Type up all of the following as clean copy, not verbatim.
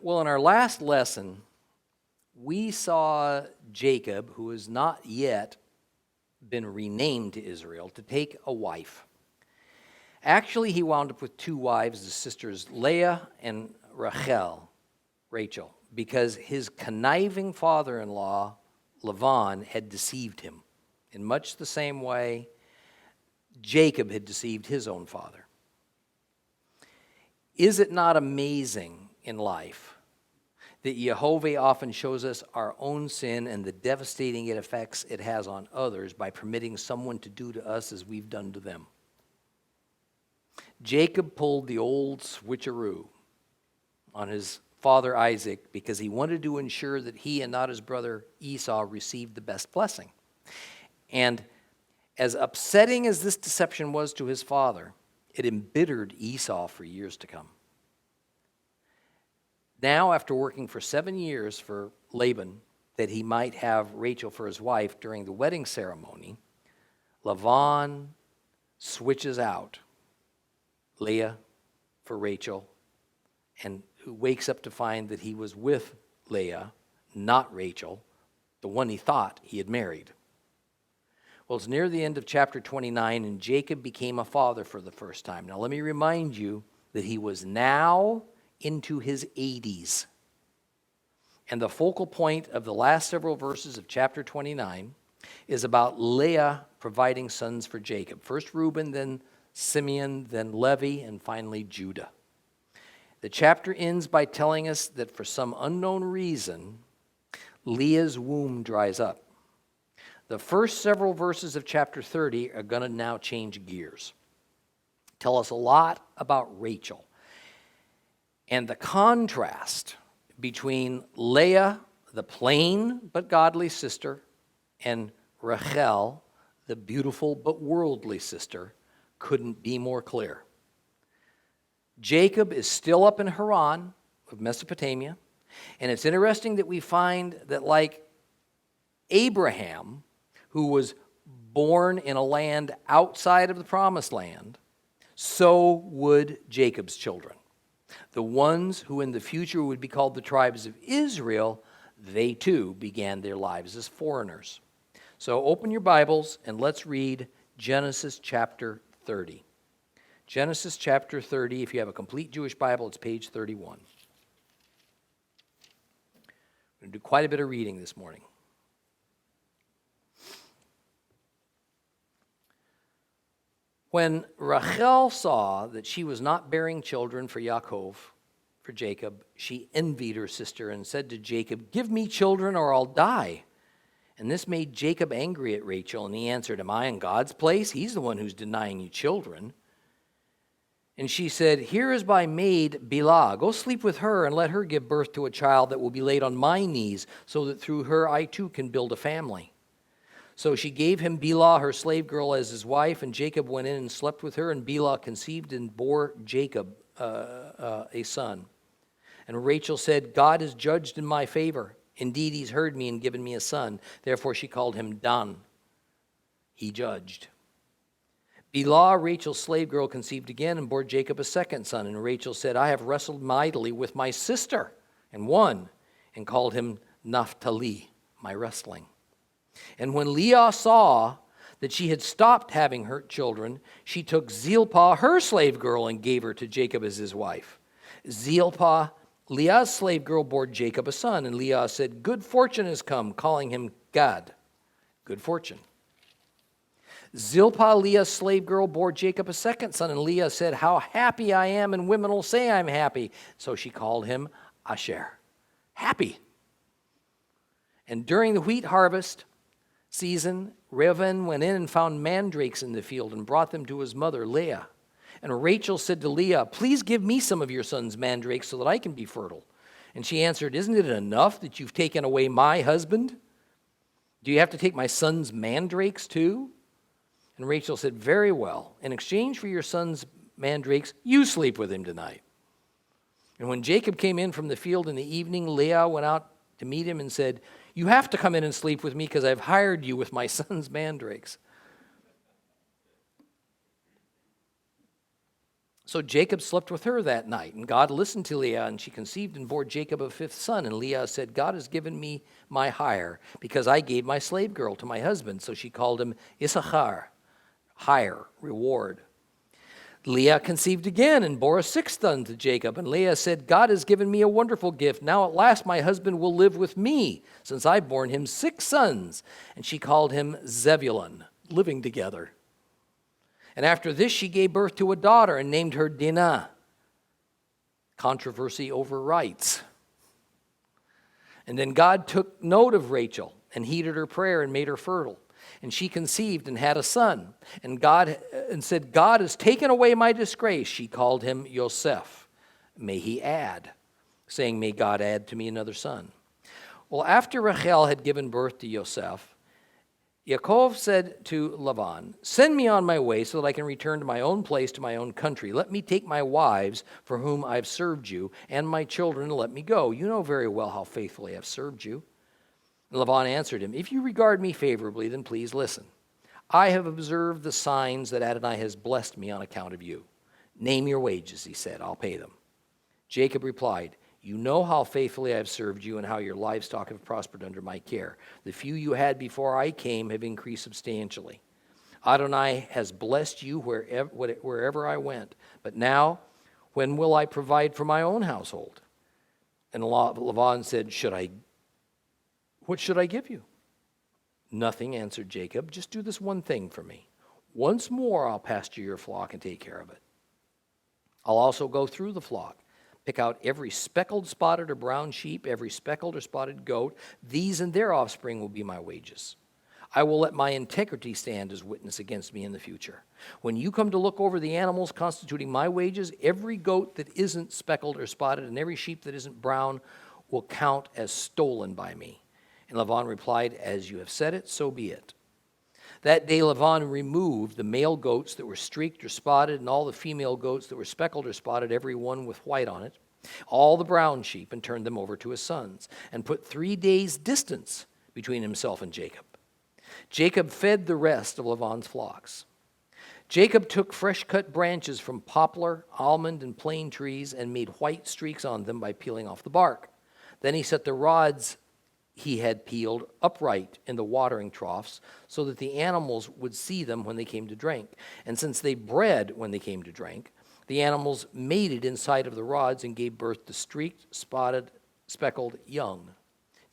Well, in our last lesson, we saw Jacob, who has not yet been renamed to Israel, to take a wife. Actually, he wound up with two wives, his sisters Leah and Rachel, because his conniving father-in-law, Laban, had deceived him. In much the same way, Jacob had deceived his own father. Is it not amazing in life that Jehovah often shows us our own sin and the devastating effects it has on others by permitting someone to do to us as we've done to them? Jacob pulled the old switcheroo on his father Isaac because he wanted to ensure that he and not his brother Esau received the best blessing. And as upsetting as this deception was to his father, it embittered Esau for years to come. Now, after working for 7 years for Laban, that he might have Rachel for his wife during the wedding ceremony, Laban switches out Leah for Rachel, and who wakes up to find that he was with Leah, not Rachel, the one he thought he had married. Well, it's near the end of chapter 29, and Jacob became a father for the first time. Now, let me remind you that he was now into his 80s. And the focal point of the last several verses of chapter 29 is about Leah providing sons for Jacob. First Reuben, then Simeon, then Levi, and finally Judah. The chapter ends by telling us that for some unknown reason, Leah's womb dries up. The first several verses of chapter 30 are going to now change gears. Tell us a lot about Rachel and the contrast between Leah, the plain but godly sister, and Rachel, the beautiful but worldly sister, couldn't be more clear. Jacob is still up in Haran of Mesopotamia, and it's interesting that we find that like Abraham, who was born in a land outside of the promised land, so would Jacob's children. The ones who in the future would be called the tribes of Israel, they too began their lives as foreigners. So open your Bibles and let's read Genesis chapter 30. Genesis chapter 30, if you have a complete Jewish Bible, it's page 31. We're going to do quite a bit of reading this morning. When Rachel saw that she was not bearing children for Yaakov, for Jacob, she envied her sister and said to Jacob, "Give me children or I'll die." And this made Jacob angry at Rachel, and he answered, "Am I in God's place? He's the one who's denying you children." And she said, "Here is my maid Bilhah. Go sleep with her and let her give birth to a child that will be laid on my knees, so that through her I too can build a family." So she gave him Bilhah, her slave girl, as his wife, and Jacob went in and slept with her, and Bilhah conceived and bore Jacob a son. And Rachel said, "God has judged in my favor. Indeed, he's heard me and given me a son." Therefore she called him Dan. He judged. Bilhah, Rachel's slave girl, conceived again and bore Jacob a second son. And Rachel said, "I have wrestled mightily with my sister," and won, and called him Naphtali, my wrestling. And when Leah saw that she had stopped having her children, she took Zilpah, her slave girl, and gave her to Jacob as his wife. Zilpah, Leah's slave girl, bore Jacob a son, and Leah said, "Good fortune has come," calling him Gad, good fortune. Zilpah, Leah's slave girl, bore Jacob a second son, and Leah said, "How happy I am, and women will say I'm happy." So she called him Asher, happy. And during the wheat harvest season, Reuben went in and found mandrakes in the field and brought them to his mother, Leah. And Rachel said to Leah, "Please give me some of your son's mandrakes so that I can be fertile." And she answered, "Isn't it enough that you've taken away my husband? Do you have to take my son's mandrakes too?" And Rachel said, "Very well. In exchange for your son's mandrakes, you sleep with him tonight." And when Jacob came in from the field in the evening, Leah went out to meet him and said, "You have to come in and sleep with me because I've hired you with my son's mandrakes." So Jacob slept with her that night, and God listened to Leah, and she conceived and bore Jacob a fifth son. And Leah said, God has given me my hire, because I gave my slave girl to my husband. So she called him Issachar, hire, reward. Leah conceived again and bore a sixth son to Jacob. And Leah said, God has given me a wonderful gift. Now at last my husband will live with me, since I've borne him 6 sons. And she called him Zebulun, living together. And after this she gave birth to a daughter and named her Dinah. Controversy over rights. And then God took note of Rachel and heeded her prayer and made her fertile. And she conceived and had a son. And said, God has taken away my disgrace. She called him Yosef. May he add, saying, may God add to me another son. Well, after Rachel had given birth to Yosef, Yaakov said to Laban, send me on my way so that I can return to my own place, to my own country. Let me take my wives for whom I've served you, and my children, and let me go. You know very well how faithfully I've served you. And Laban answered him, if you regard me favorably, then please listen. I have observed the signs that Adonai has blessed me on account of you. Name your wages, he said, I'll pay them. Jacob replied, you know how faithfully I've served you and how your livestock have prospered under my care. The few you had before I came have increased substantially. Adonai has blessed you wherever I went. But now, when will I provide for my own household? And Laban said, what should I give you? Nothing, answered Jacob. Just do this one thing for me. Once more I'll pasture your flock and take care of it. I'll also go through the flock. Pick out every speckled, spotted, or brown sheep, every speckled or spotted goat. These and their offspring will be my wages. I will let my integrity stand as witness against me in the future. When you come to look over the animals constituting my wages, every goat that isn't speckled or spotted and every sheep that isn't brown will count as stolen by me. And Laban replied, as you have said it, so be it. That day Laban removed the male goats that were streaked or spotted and all the female goats that were speckled or spotted, every one with white on it, all the brown sheep, and turned them over to his sons, and put 3 days' distance between himself and Jacob. Jacob fed the rest of Laban's flocks. Jacob took fresh-cut branches from poplar, almond, and plane trees and made white streaks on them by peeling off the bark. Then he set the rods he had peeled upright in the watering troughs so that the animals would see them when they came to drink. And since they bred when they came to drink, the animals mated inside of the rods and gave birth to streaked, spotted, speckled young.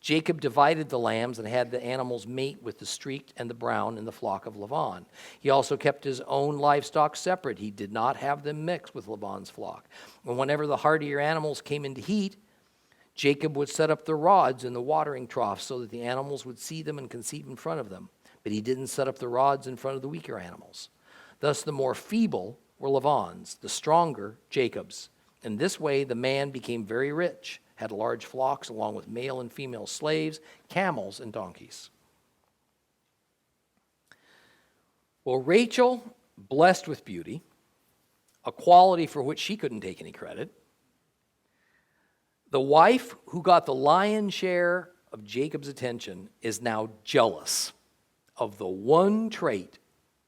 Jacob divided the lambs and had the animals mate with the streaked and the brown in the flock of Laban. He also kept his own livestock separate. He did not have them mixed with Laban's flock. And whenever the hardier animals came into heat, Jacob would set up the rods in the watering troughs so that the animals would see them and conceive in front of them. But he didn't set up the rods in front of the weaker animals. Thus the more feeble were Laban's, the stronger Jacob's. In this way the man became very rich, had large flocks along with male and female slaves, camels and donkeys. Well, Rachel, blessed with beauty, a quality for which she couldn't take any credit, the wife who got the lion's share of Jacob's attention is now jealous of the one trait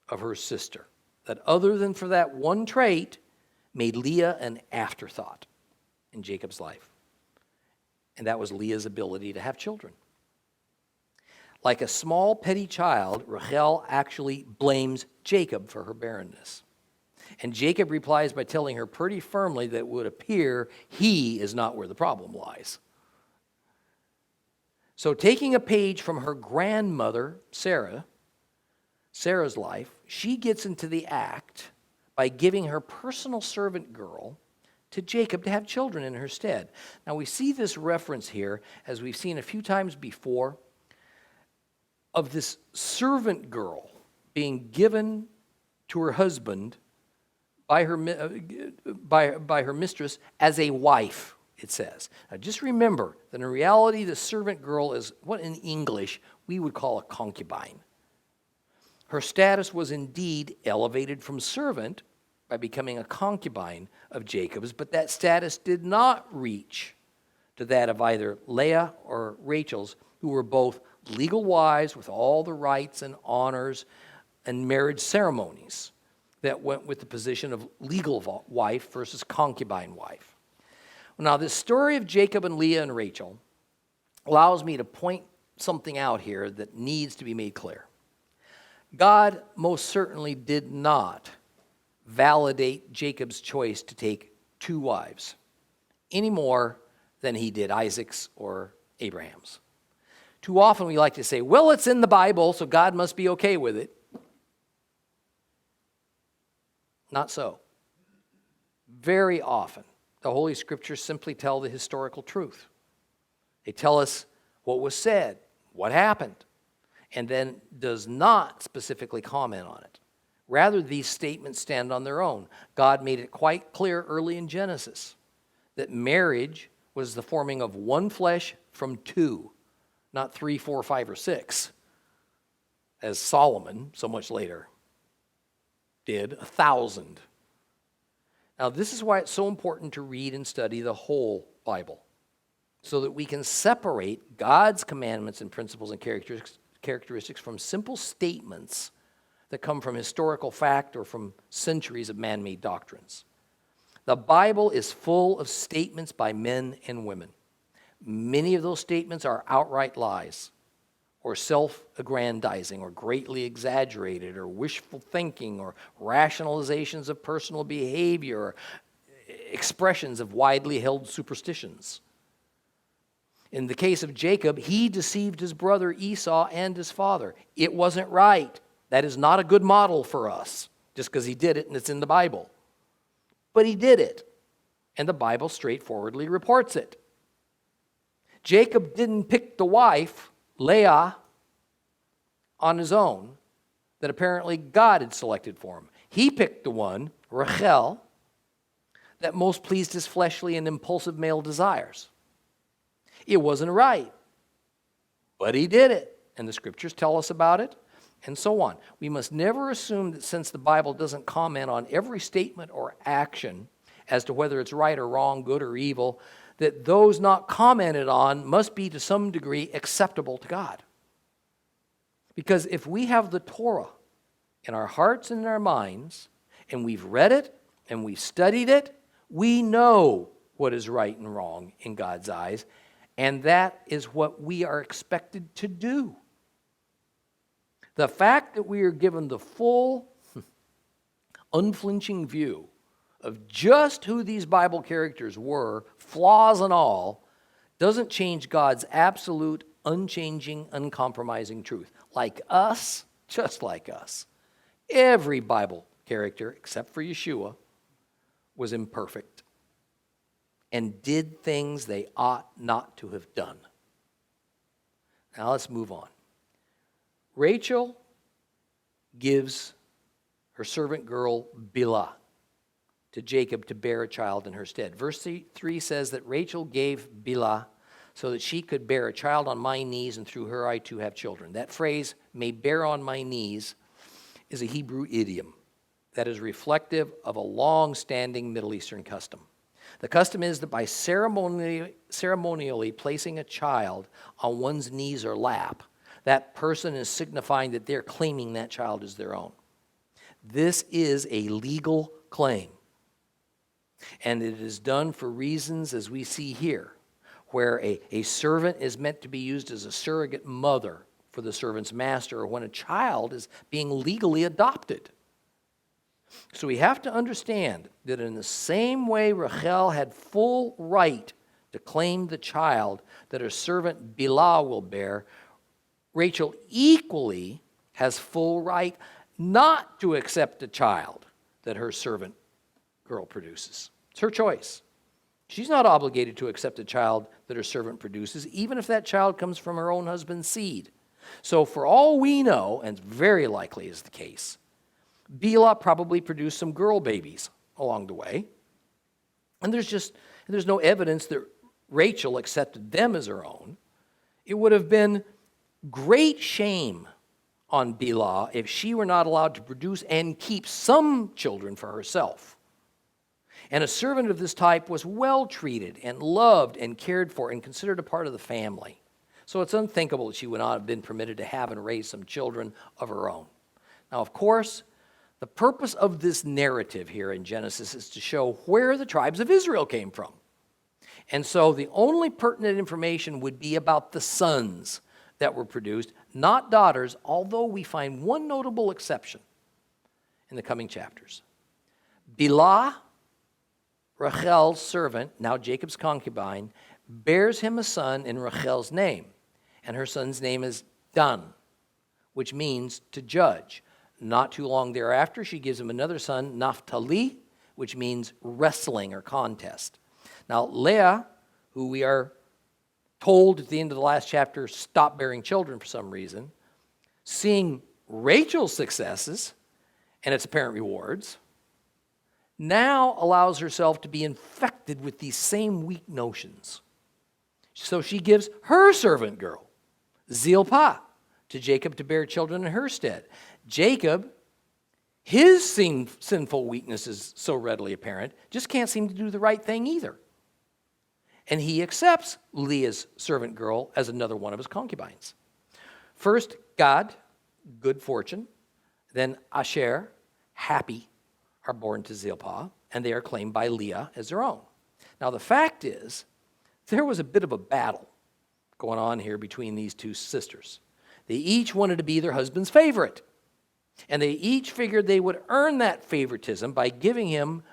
of her sister that, other than for that one trait, made Leah an afterthought in Jacob's life. And that was Leah's ability to have children. Like a small petty child, Rachel actually blames Jacob for her barrenness. And Jacob replies by telling her pretty firmly that it would appear he is not where the problem lies. So taking a page from her grandmother, Sarah's life, she gets into the act by giving her personal servant girl to Jacob to have children in her stead. Now we see this reference here, as we've seen a few times before, of this servant girl being given to her husband by her mistress as a wife, it says. Now just remember that in reality the servant girl is what in English we would call a concubine. Her status was indeed elevated from servant by becoming a concubine of Jacob's, but that status did not reach to that of either Leah or Rachel's, who were both legal wives with all the rights and honors and marriage ceremonies. that went with the position of legal wife versus concubine wife. Now, this story of Jacob and Leah and Rachel allows me to point something out here that needs to be made clear. God most certainly did not validate Jacob's choice to take two wives any more than he did Isaac's or Abraham's. Too often we like to say, well, it's in the Bible, so God must be okay with it. Not so. Very often, the Holy Scriptures simply tell the historical truth. They tell us what was said, what happened, and then does not specifically comment on it. Rather, these statements stand on their own. God made it quite clear early in Genesis that marriage was the forming of one flesh from two, not 3, 4, 5, or 6, as Solomon, so much later, did 1,000. Now, this is why it's so important to read and study the whole Bible, so that we can separate God's commandments and principles and characteristics from simple statements that come from historical fact or from centuries of man-made doctrines. The Bible is full of statements by men and women. Many of those statements are outright lies, or self-aggrandizing, or greatly exaggerated, or wishful thinking, or rationalizations of personal behavior, or expressions of widely held superstitions. In the case of Jacob, he deceived his brother Esau and his father. It wasn't right. That is not a good model for us, just because he did it and it's in the Bible. But he did it, and the Bible straightforwardly reports it. Jacob didn't pick the wife, Leah, on his own, that apparently God had selected for him. He picked the one, Rachel, that most pleased his fleshly and impulsive male desires. It wasn't right, but he did it, and the Scriptures tell us about it, and so on. We must never assume that since the Bible doesn't comment on every statement or action as to whether it's right or wrong, good or evil, that those not commented on must be to some degree acceptable to God. Because if we have the Torah in our hearts and in our minds, and we've read it and we've studied it, we know what is right and wrong in God's eyes, and that is what we are expected to do. The fact that we are given the full, unflinching view of just who these Bible characters were, flaws and all, doesn't change God's absolute, unchanging, uncompromising truth. Like us, just like us, every Bible character, except for Yeshua, was imperfect and did things they ought not to have done. Now let's move on. Rachel gives her servant girl Bilhah to Jacob to bear a child in her stead. Verse 3 says that Rachel gave Bilhah so that she could bear a child on my knees, and through her I too have children. That phrase, may bear on my knees, is a Hebrew idiom that is reflective of a long-standing Middle Eastern custom. The custom is that by ceremonially placing a child on one's knees or lap, that person is signifying that they're claiming that child as their own. This is a legal claim. And it is done for reasons as we see here, where a servant is meant to be used as a surrogate mother for the servant's master, or when a child is being legally adopted. So we have to understand that in the same way Rachel had full right to claim the child that her servant Bilhah will bear, Rachel equally has full right not to accept a child that her servant girl produces. It's her choice. She's not obligated to accept a child that her servant produces, even if that child comes from her own husband's seed. So for all we know, and very likely is the case, Bilhah probably produced some girl babies along the way. And there's no evidence that Rachel accepted them as her own. It would have been great shame on Bilhah if she were not allowed to produce and keep some children for herself. And a servant of this type was well treated and loved and cared for and considered a part of the family. So it's unthinkable that she would not have been permitted to have and raise some children of her own. Now, of course, The purpose of this narrative here in Genesis is to show where the tribes of Israel came from. And so the only pertinent information would be about the sons that were produced, not daughters, although we find one notable exception in the coming chapters. Bilhah, Rachel's servant, now Jacob's concubine, bears him a son in Rachel's name, and her son's name is Dan, which means to judge. Not too long thereafter, she gives him another son, Naphtali, which means wrestling or contest. Now, Leah, who we are told at the end of the last chapter stopped bearing children for some reason, seeing Rachel's successes and its apparent rewards, now allows herself to be infected with these same weak notions. So she gives her servant girl, Zilpah, to Jacob to bear children in her stead. Jacob, his sinful weakness is so readily apparent, just can't seem to do the right thing either. And he accepts Leah's servant girl as another one of his concubines. First, Gad, good fortune. Then Asher, happy, are born to Zilpah, and they are claimed by Leah as their own. Now, the fact is, there was a bit of a battle going on here between these two sisters. They each wanted to be their husband's favorite. And they each figured they would earn that favoritism by giving him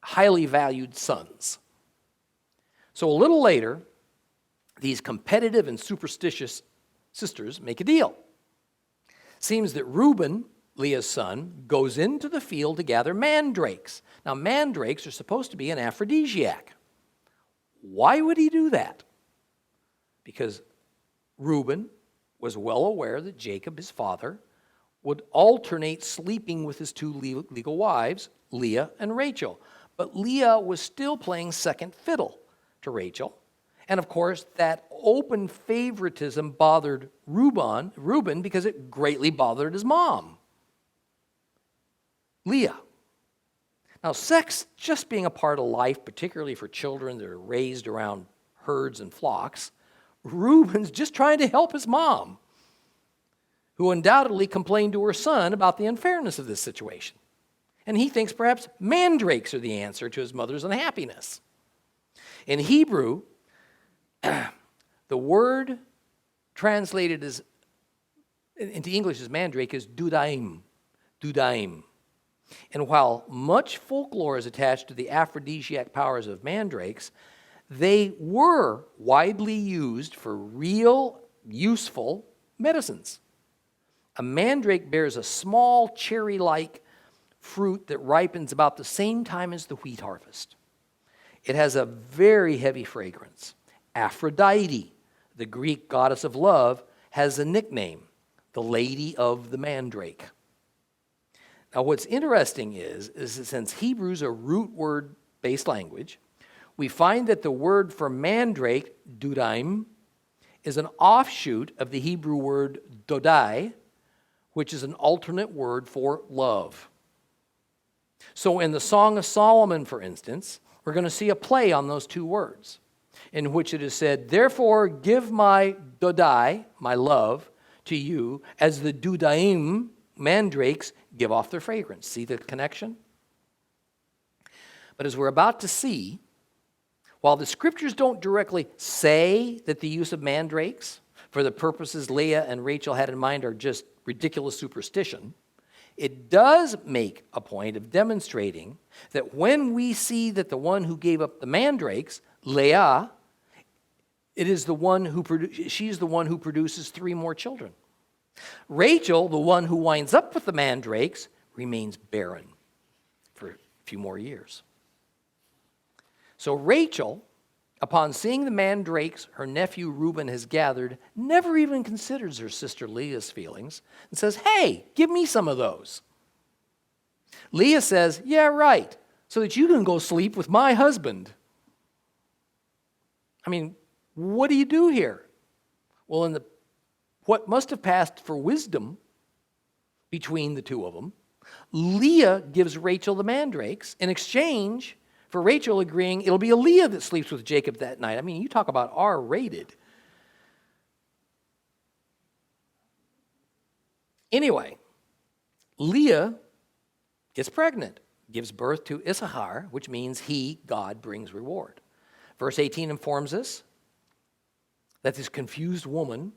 highly valued sons. So a little later, these competitive and superstitious sisters make a deal. Seems that Reuben, Leah's son, goes into the field to gather mandrakes. Now, mandrakes are supposed to be an aphrodisiac. Why would he do that? Because Reuben was well aware that Jacob, his father, would alternate sleeping with his two legal wives, Leah and Rachel. But Leah was still playing second fiddle to Rachel. And of course, that open favoritism bothered Reuben because it greatly bothered his mom, Leah. Now, sex just being a part of life, particularly for children that are raised around herds and flocks, Reuben's just trying to help his mom, who undoubtedly complained to her son about the unfairness of this situation. And he thinks perhaps mandrakes are the answer to his mother's unhappiness. In Hebrew, the word translated as into English as mandrake is dudaim. Dudaim. And while much folklore is attached to the aphrodisiac powers of mandrakes, they were widely used for real, useful medicines. A mandrake bears a small cherry-like fruit that ripens about the same time as the wheat harvest. It has a very heavy fragrance. Aphrodite, the Greek goddess of love, has a nickname, the Lady of the Mandrake. Now, what's interesting is that since Hebrew's a root word-based language, we find that the word for mandrake, dudaim, is an offshoot of the Hebrew word dodai, which is an alternate word for love. So in the Song of Solomon, for instance, we're going to see a play on those two words, in which it is said, "Therefore give my dodai, my love, to you, as the dudaim, mandrakes, give off their fragrance." See the connection? But as we're about to see, while the scriptures don't directly say that the use of mandrakes for the purposes Leah and Rachel had in mind are just ridiculous superstition, it does make a point of demonstrating that when we see that the one who gave up the mandrakes, Leah, she's the one who produces 3 more children. Rachel, the one who winds up with the mandrakes, remains barren for a few more years. So Rachel, upon seeing the mandrakes her nephew Reuben has gathered, never even considers her sister Leah's feelings and says, "Hey, give me some of those." Leah says, "Yeah, right, so that you can go sleep with my husband." I mean, what do you do here? Well, in what must have passed for wisdom between the two of them, Leah gives Rachel the mandrakes in exchange for Rachel agreeing it'll be Leah that sleeps with Jacob that night. I mean, you talk about R-rated. Anyway, Leah gets pregnant, gives birth to Issachar, which means he, God, brings reward. Verse 18 informs us that this confused woman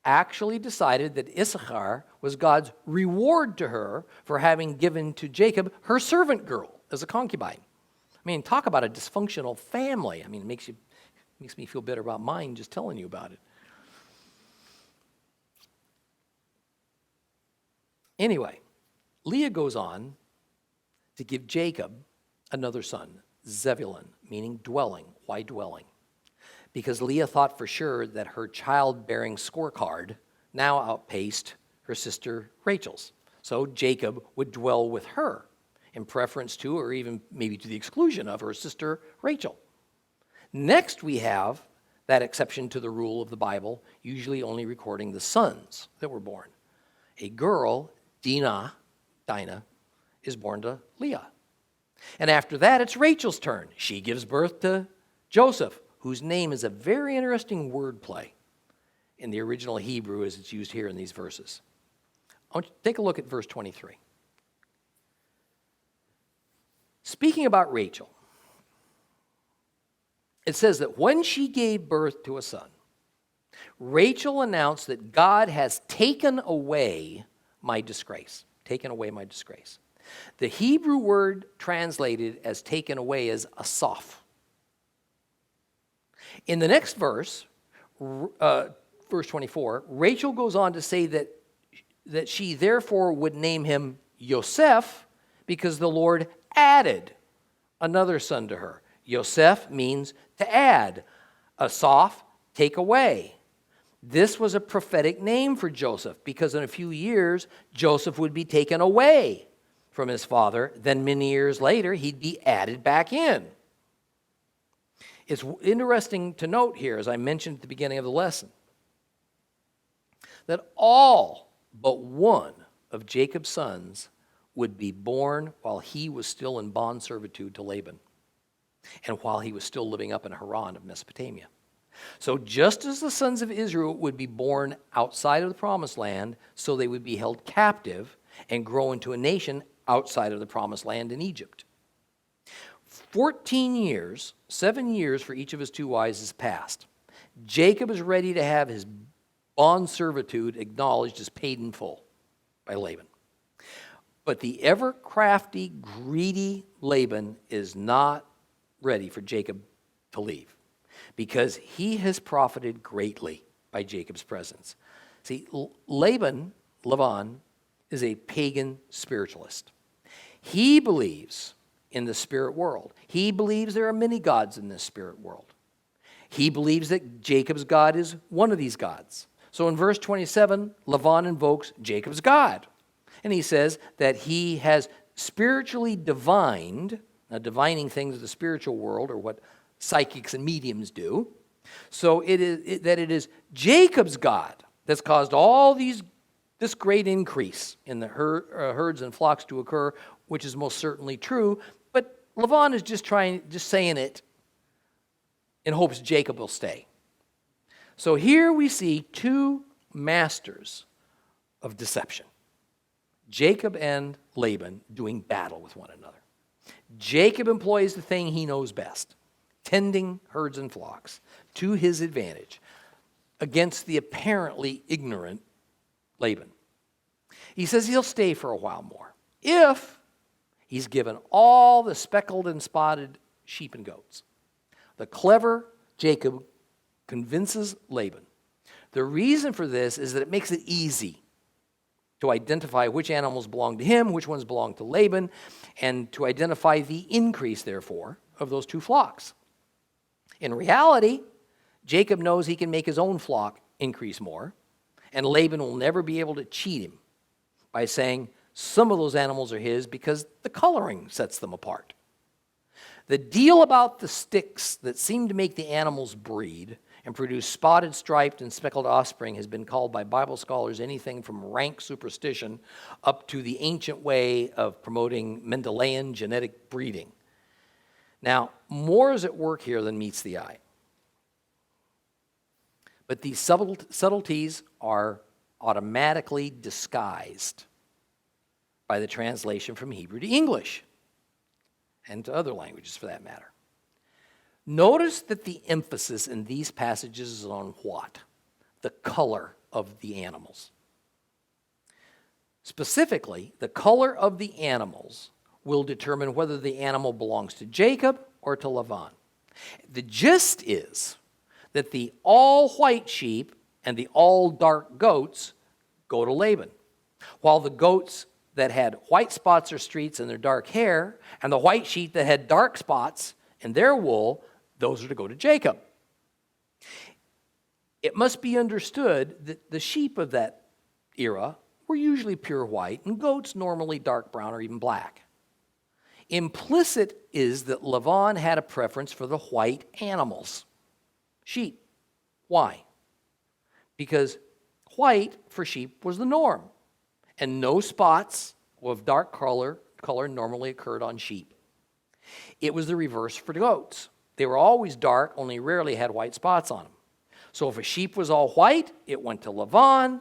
actually decided that Issachar was God's reward to her for having given to Jacob her servant girl as a concubine. I mean, talk about a dysfunctional family. I mean, it makes me feel better about mine just telling you about it. Anyway, Leah goes on to give Jacob another son, Zebulun, meaning dwelling. Why dwelling? Because Leah thought for sure that her childbearing scorecard now outpaced her sister Rachel's. So Jacob would dwell with her in preference to, or even maybe to the exclusion of, her sister Rachel. Next, we have that exception to the rule of the Bible, usually only recording the sons that were born. A girl, Dinah, is born to Leah. And after that, it's Rachel's turn. She gives birth to Joseph, whose name is a very interesting wordplay in the original Hebrew as it's used here in these verses. I want you to take a look at verse 23. Speaking about Rachel, it says that when she gave birth to a son, Rachel announced that God has taken away my disgrace. Taken away my disgrace. The Hebrew word translated as taken away is asaph. In the next verse, verse 24, Rachel goes on to say that she therefore would name him Yosef because the Lord added another son to her. Yosef means to add. Asaph, take away. This was a prophetic name for Joseph because in a few years, Joseph would be taken away from his father. Then many years later, he'd be added back in. It's interesting to note here, as I mentioned at the beginning of the lesson, that all but one of Jacob's sons would be born while he was still in bond servitude to Laban and while he was still living up in Haran of Mesopotamia. So just as the sons of Israel would be born outside of the promised land, so they would be held captive and grow into a nation outside of the promised land in Egypt. 14 years, 7 years for each of his two wives has passed. Jacob is ready to have his bond servitude acknowledged as paid in full by Laban. But the ever crafty, greedy Laban is not ready for Jacob to leave because he has profited greatly by Jacob's presence. See, Laban, is a pagan spiritualist. He believes in the spirit world. He believes there are many gods in this spirit world. He believes that Jacob's God is one of these gods. So in verse 27, Laban invokes Jacob's God. And he says that he has spiritually divined, now divining things of the spiritual world, or what psychics and mediums do. So it is Jacob's God that's caused all this great increase in the herds and flocks to occur, which is most certainly true. But Laban is just saying it in hopes Jacob will stay. So here we see two masters of deception, Jacob and Laban, doing battle with one another. Jacob employs the thing he knows best, tending herds and flocks to his advantage against the apparently ignorant Laban. He says he'll stay for a while more if he's given all the speckled and spotted sheep and goats. The clever Jacob convinces Laban. The reason for this is that it makes it easy to identify which animals belong to him, which ones belong to Laban, and to identify the increase, therefore, of those two flocks. In reality, Jacob knows he can make his own flock increase more, and Laban will never be able to cheat him by saying some of those animals are his because the coloring sets them apart. The deal about the sticks that seem to make the animals breed and produce spotted, striped, and speckled offspring has been called by Bible scholars anything from rank superstition up to the ancient way of promoting Mendelian genetic breeding. Now, more is at work here than meets the eye. But these subtleties are automatically disguised by the translation from Hebrew to English, and to other languages for that matter. Notice that the emphasis in these passages is on what? The color of the animals. Specifically, the color of the animals will determine whether the animal belongs to Jacob or to Laban. The gist is that the all-white sheep and the all-dark goats go to Laban, while the goats that had white spots or streaks in their dark hair and the white sheep that had dark spots in their wool, those are to go to Jacob. It must be understood that the sheep of that era were usually pure white and goats normally dark brown or even black. Implicit is that Laban had a preference for the white animals, sheep. Why? Because white for sheep was the norm, and no spots of dark color normally occurred on sheep. It was the reverse for goats. They were always dark, only rarely had white spots on them. So if a sheep was all white, it went to Laban,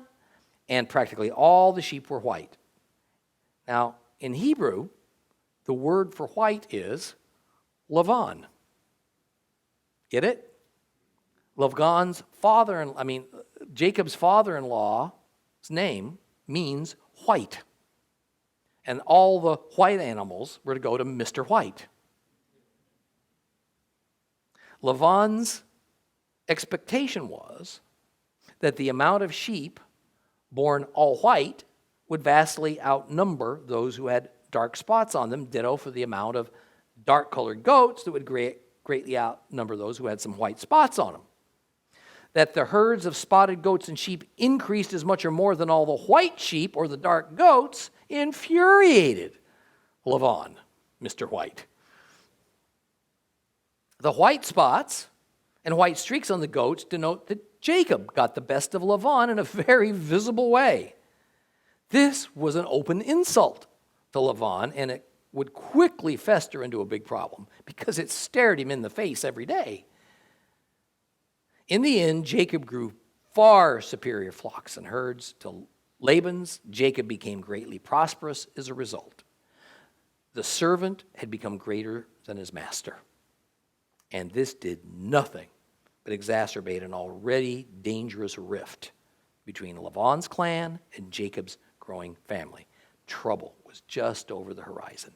and practically all the sheep were white. Now, in Hebrew, the word for white is Laban. Get it? Jacob's father-in-law's name means white. And all the white animals were to go to Mr. White. Laban's expectation was that the amount of sheep born all white would vastly outnumber those who had dark spots on them, ditto for the amount of dark-colored goats that would greatly outnumber those who had some white spots on them. That the herds of spotted goats and sheep increased as much or more than all the white sheep or the dark goats infuriated Laban, Mr. White. The white spots and white streaks on the goats denote that Jacob got the best of Laban in a very visible way. This was an open insult to Laban, and it would quickly fester into a big problem because it stared him in the face every day. In the end, Jacob grew far superior flocks and herds to Laban's. Jacob became greatly prosperous as a result. The servant had become greater than his master. And this did nothing but exacerbate an already dangerous rift between Laban's clan and Jacob's growing family. Trouble was just over the horizon.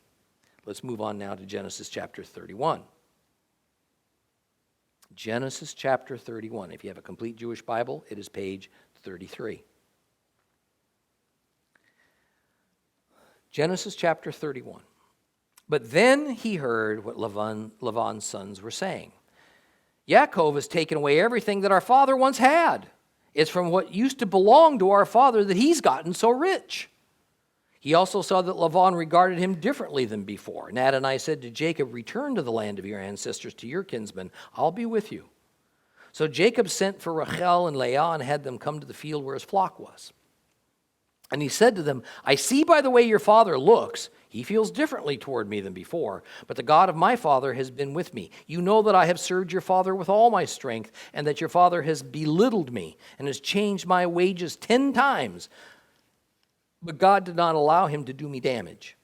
Let's move on now to Genesis chapter 31. Genesis chapter 31. If you have a complete Jewish Bible, it is page 33. Genesis chapter 31. But then he heard what Laban's sons were saying. Yaakov has taken away everything that our father once had. It's from what used to belong to our father that he's gotten so rich. He also saw that Laban regarded him differently than before. And Adonai said to Jacob, return to the land of your ancestors, to your kinsmen. I'll be with you. So Jacob sent for Rachel and Leah and had them come to the field where his flock was. And he said to them, I see by the way your father looks, he feels differently toward me than before, but the God of my father has been with me. You know that I have served your father with all my strength, and that your father has belittled me and has changed my wages 10 times. But God did not allow him to do me damage.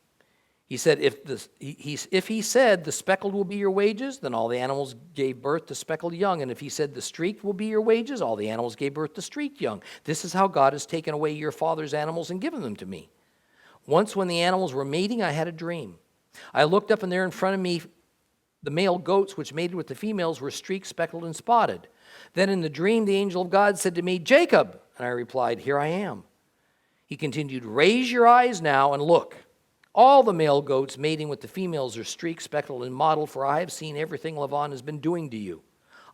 He said, if he said the speckled will be your wages, then all the animals gave birth to speckled young. And if he said the streaked will be your wages, all the animals gave birth to streaked young. This is how God has taken away your father's animals and given them to me. Once when the animals were mating, I had a dream. I looked up, and there in front of me, the male goats which mated with the females were streaked, speckled, and spotted. Then in the dream, the angel of God said to me, Jacob. And I replied, here I am. He continued, raise your eyes now and look. All the male goats mating with the females are streaked, speckled, and mottled, for I have seen everything Laban has been doing to you.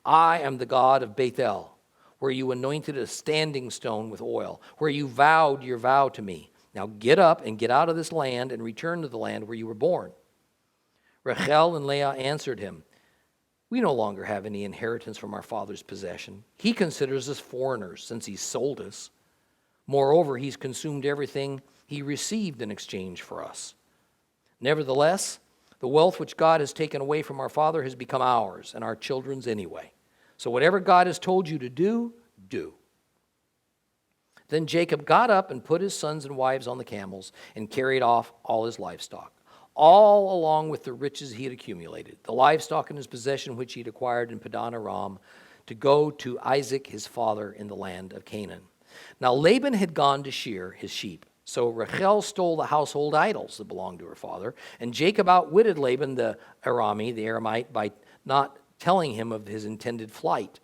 I am the God of Bethel, where you anointed a standing stone with oil, where you vowed your vow to me. Now get up and get out of this land and return to the land where you were born. Rachel and Leah answered him, we no longer have any inheritance from our father's possession. He considers us foreigners since he sold us. Moreover, he's consumed everything he received in exchange for us. Nevertheless, the wealth which God has taken away from our father has become ours and our children's anyway. So whatever God has told you to do, do. Then Jacob got up and put his sons and wives on the camels and carried off all his livestock, all along with the riches he had accumulated, the livestock in his possession which he had acquired in Padan Aram, to go to Isaac his father in the land of Canaan. Now Laban had gone to shear his sheep. So Rachel stole the household idols that belonged to her father, and Jacob outwitted Laban the Aramite, by not telling him of his intended flight.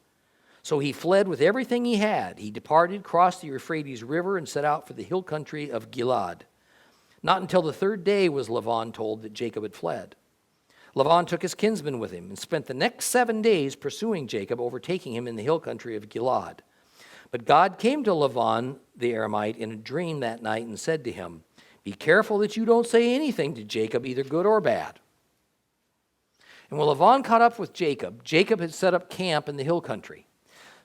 So he fled with everything he had. He departed, crossed the Euphrates River, and set out for the hill country of Gilead. Not until the third day was Laban told that Jacob had fled. Laban took his kinsman with him and spent the next 7 days pursuing Jacob, overtaking him in the hill country of Gilead. But God came to Laban the Aramite in a dream that night and said to him, "Be careful that you don't say anything to Jacob, either good or bad." And when Laban caught up with Jacob, Jacob had set up camp in the hill country.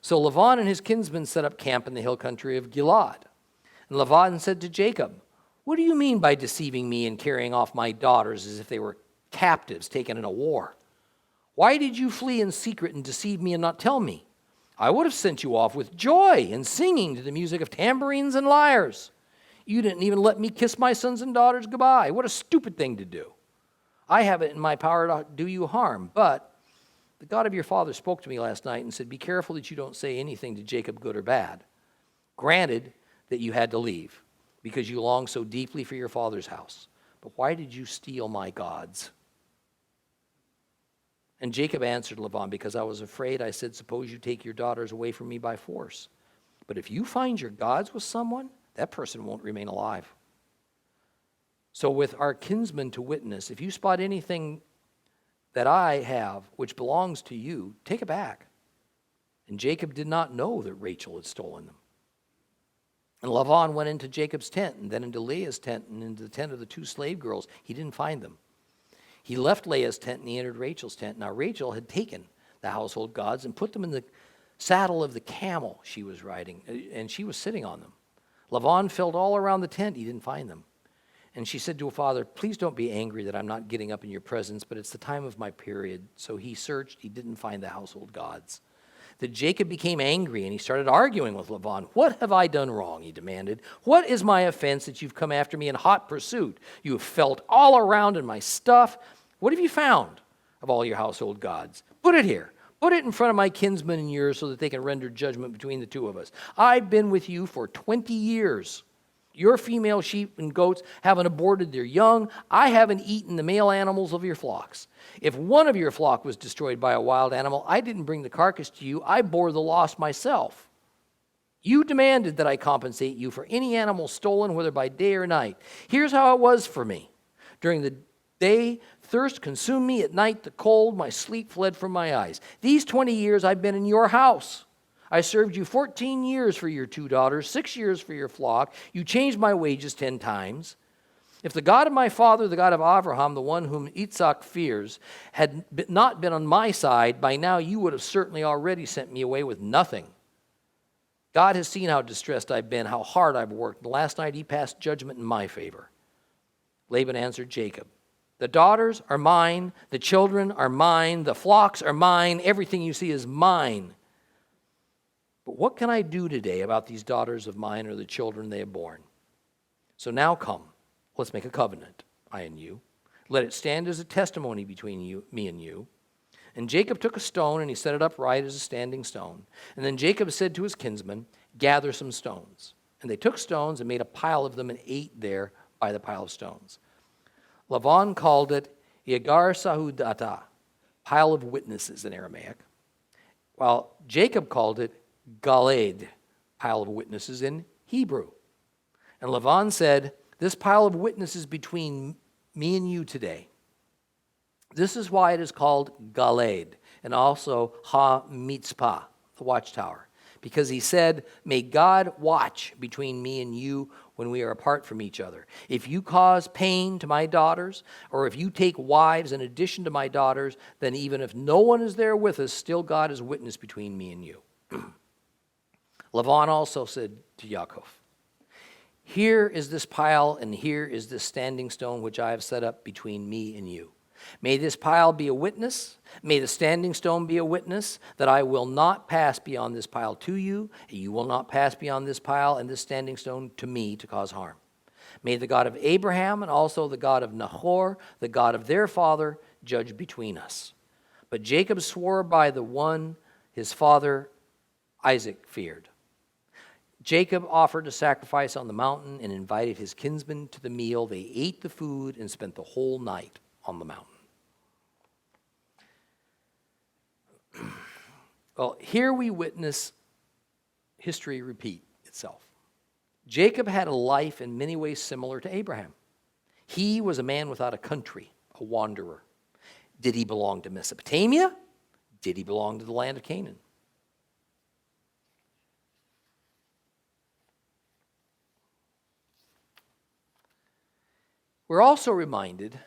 So Laban and his kinsmen set up camp in the hill country of Gilead. And Laban said to Jacob, "What do you mean by deceiving me and carrying off my daughters as if they were captives taken in a war? Why did you flee in secret and deceive me and not tell me? I would have sent you off with joy and singing to the music of tambourines and lyres. You didn't even let me kiss my sons and daughters goodbye. What a stupid thing to do. I have it in my power to do you harm, but the God of your father spoke to me last night and said, 'Be careful that you don't say anything to Jacob, good or bad.' Granted that you had to leave, because you long so deeply for your father's house. But why did you steal my gods?" And Jacob answered Laban, "Because I was afraid, I said, 'Suppose you take your daughters away from me by force. But if you find your gods with someone, that person won't remain alive.' So with our kinsmen to witness, if you spot anything that I have which belongs to you, take it back." And Jacob did not know that Rachel had stolen them. And Laban went into Jacob's tent, and then into Leah's tent, and into the tent of the 2 slave girls. He didn't find them. He left Leah's tent and he entered Rachel's tent. Now Rachel had taken the household gods and put them in the saddle of the camel she was riding, and she was sitting on them. Laban felt all around the tent. He didn't find them. And she said to her father, "Please don't be angry that I'm not getting up in your presence, but it's the time of my period." So he searched. He didn't find the household gods. That Jacob became angry and he started arguing with Laban. "What have I done wrong?" he demanded. "What is my offense that you've come after me in hot pursuit? You have felt all around in my stuff. What have you found of all your household gods? Put it here. Put it in front of my kinsmen and yours so that they can render judgment between the 2 of us. I've been with you for 20 years. Your female sheep and goats haven't aborted their young. I haven't eaten the male animals of your flocks. If one of your flock was destroyed by a wild animal, I didn't bring the carcass to you. I bore the loss myself. You demanded that I compensate you for any animal stolen, whether by day or night. Here's how it was for me. During the day, thirst consumed me. At night, the cold, my sleep fled from my eyes. These 20 years I've been in your house. I served you 14 years for your 2 daughters, 6 years for your flock. You changed my wages 10 times. If the God of my father, the God of Abraham, the one whom Isaac fears, had not been on my side, by now you would have certainly already sent me away with nothing. God has seen how distressed I've been, how hard I've worked. And last night he passed judgment in my favor." Laban answered Jacob, "The daughters are mine, the children are mine, the flocks are mine, everything you see is mine. But what can I do today about these daughters of mine or the children they have borne? So now come, let's make a covenant, I and you. Let it stand as a testimony between me and you." And Jacob took a stone and he set it upright as a standing stone. And then Jacob said to his kinsmen, "Gather some stones." And they took stones and made a pile of them and ate there by the pile of stones. Laban called it Yagar Sahudata, pile of witnesses in Aramaic, while Jacob called it Galed, pile of witnesses in Hebrew. And Laban said, "This pile of witnesses between me and you today. This is why it is called Galed, and also Ha-Mitzpah, the watchtower. Because he said, 'May God watch between me and you when we are apart from each other. If you cause pain to my daughters, or if you take wives in addition to my daughters, then even if no one is there with us, still God is witness between me and you.'" Laban also said to Yaakov, "Here is this pile, and here is this standing stone which I have set up between me and you. May this pile be a witness. May the standing stone be a witness that I will not pass beyond this pile to you, and you will not pass beyond this pile and this standing stone to me to cause harm. May the God of Abraham and also the God of Nahor, the God of their father, judge between us. But Jacob swore by the one his father Isaac feared. Jacob offered a sacrifice on the mountain and invited his kinsmen to the meal. They ate the food and spent the whole night on the mountain. Well, here we witness history repeat itself. Jacob had a life in many ways similar to Abraham. He was a man without a country, a wanderer. Did he belong to Mesopotamia? Did he belong to the land of Canaan? We're also reminded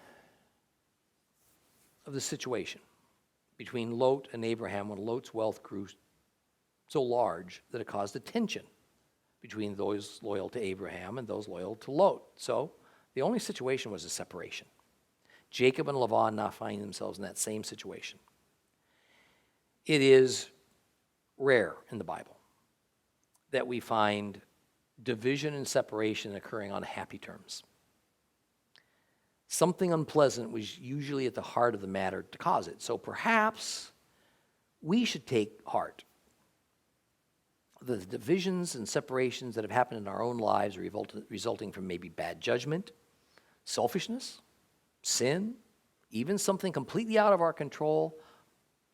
of the situation between Lot and Abraham when Lot's wealth grew so large that it caused a tension between those loyal to Abraham and those loyal to Lot. So the only situation was a separation. Jacob and Laban now find themselves in that same situation. It is rare in the Bible that we find division and separation occurring on happy terms. Something unpleasant was usually at the heart of the matter to cause it. So perhaps we should take heart. The divisions and separations that have happened in our own lives resulting from maybe bad judgment, selfishness, sin, even something completely out of our control,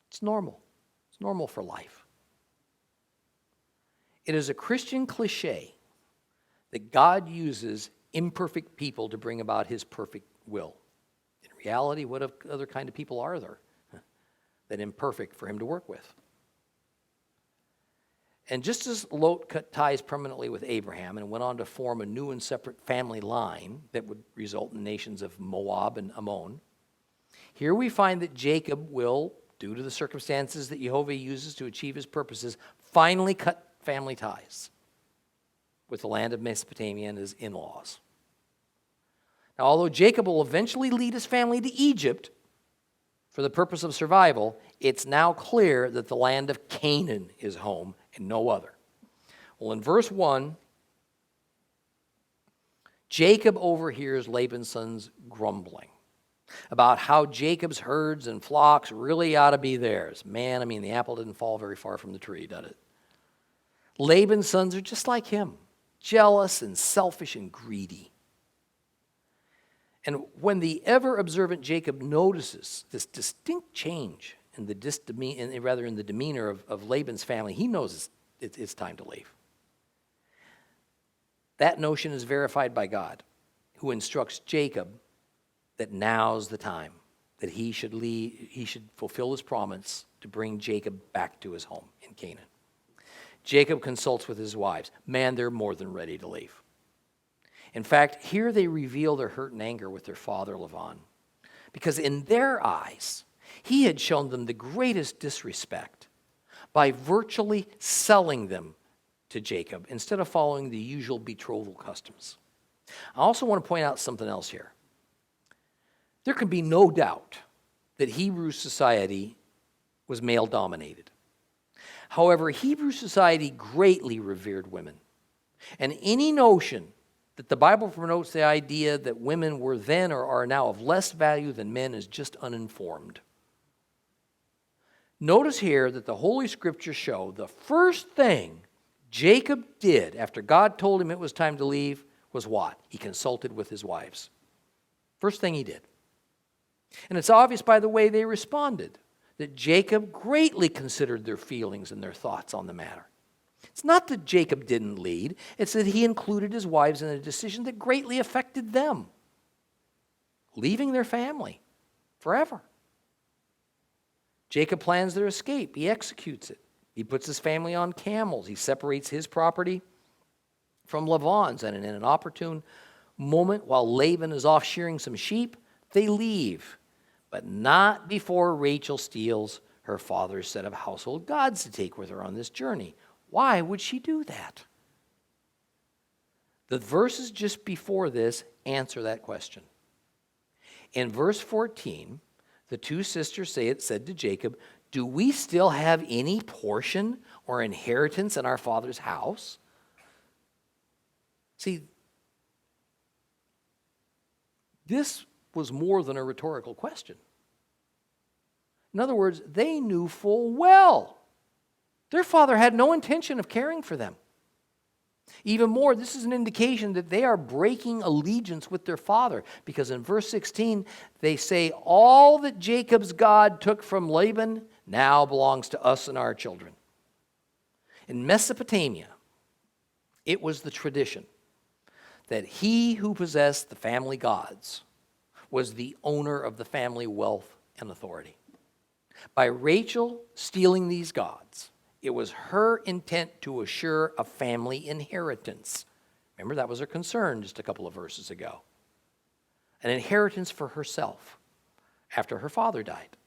it's normal. It's normal for life. It is a Christian cliche that God uses imperfect people to bring about his perfect will. In reality, what other kind of people are there than imperfect for him to work with? And just as Lot cut ties permanently with Abraham and went on to form a new and separate family line that would result in the nations of Moab and Ammon, here we find that Jacob will, due to the circumstances that Jehovah uses to achieve his purposes, finally cut family ties with the land of Mesopotamia and his in-laws. Now, although Jacob will eventually lead his family to Egypt for the purpose of survival, it's now clear that the land of Canaan is home and no other. Well, in verse 1, Jacob overhears Laban's sons grumbling about how Jacob's herds and flocks really ought to be theirs. Man, the apple didn't fall very far from the tree, did it? Laban's sons are just like him, jealous and selfish and greedy. And when the ever-observant Jacob notices this distinct change in the demeanor of Laban's family, he knows it's time to leave. That notion is verified by God, who instructs Jacob that now's the time that he should fulfill his promise to bring Jacob back to his home in Canaan. Jacob consults with his wives. Man, they're more than ready to leave. In fact, here they reveal their hurt and anger with their father Laban, because in their eyes, he had shown them the greatest disrespect by virtually selling them to Jacob instead of following the usual betrothal customs. I also want to point out something else here. There can be no doubt that Hebrew society was male-dominated. However, Hebrew society greatly revered women, and any notion that the Bible promotes the idea that women were then or are now of less value than men is just uninformed. Notice here that the Holy Scriptures show the first thing Jacob did after God told him it was time to leave was what? He consulted with his wives. First thing he did. And it's obvious by the way they responded that Jacob greatly considered their feelings and their thoughts on the matter. It's not that Jacob didn't lead, it's that he included his wives in a decision that greatly affected them, leaving their family forever. Jacob plans their escape. He executes it. He puts his family on camels. He separates his property from Laban's. And in an opportune moment, while Laban is off shearing some sheep, they leave. But not before Rachel steals her father's set of household gods to take with her on this journey. Why would she do that? The verses just before this answer that question. In verse 14, the two sisters said to Jacob, "Do we still have any portion or inheritance in our father's house?" See, this was more than a rhetorical question. In other words, they knew full well their father had no intention of caring for them. Even more, this is an indication that they are breaking allegiance with their father, because in verse 16, they say, "All that Jacob's God took from Laban now belongs to us and our children." In Mesopotamia, it was the tradition that he who possessed the family gods was the owner of the family wealth and authority. By Rachel stealing these gods, it was her intent to assure a family inheritance. Remember, that was her concern just a couple of verses ago. An inheritance for herself after her father died.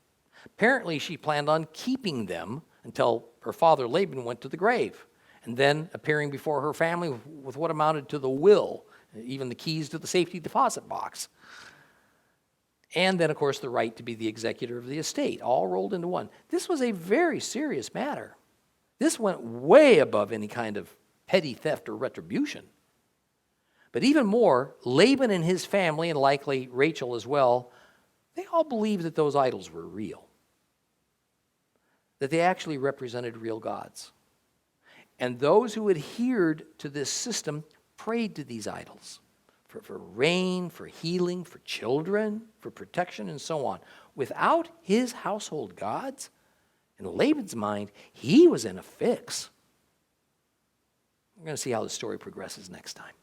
Apparently, she planned on keeping them until her father Laban went to the grave, and then appearing before her family with what amounted to the will, even the keys to the safety deposit box. And then, of course, the right to be the executor of the estate, all rolled into one. This was a very serious matter. This went way above any kind of petty theft or retribution. But even more, Laban and his family, and likely Rachel as well, they all believed that those idols were real, that they actually represented real gods. And those who adhered to this system prayed to these idols for rain, for healing, for children, for protection, and so on. Without his household gods, in Laban's mind, he was in a fix. We're going to see how the story progresses next time.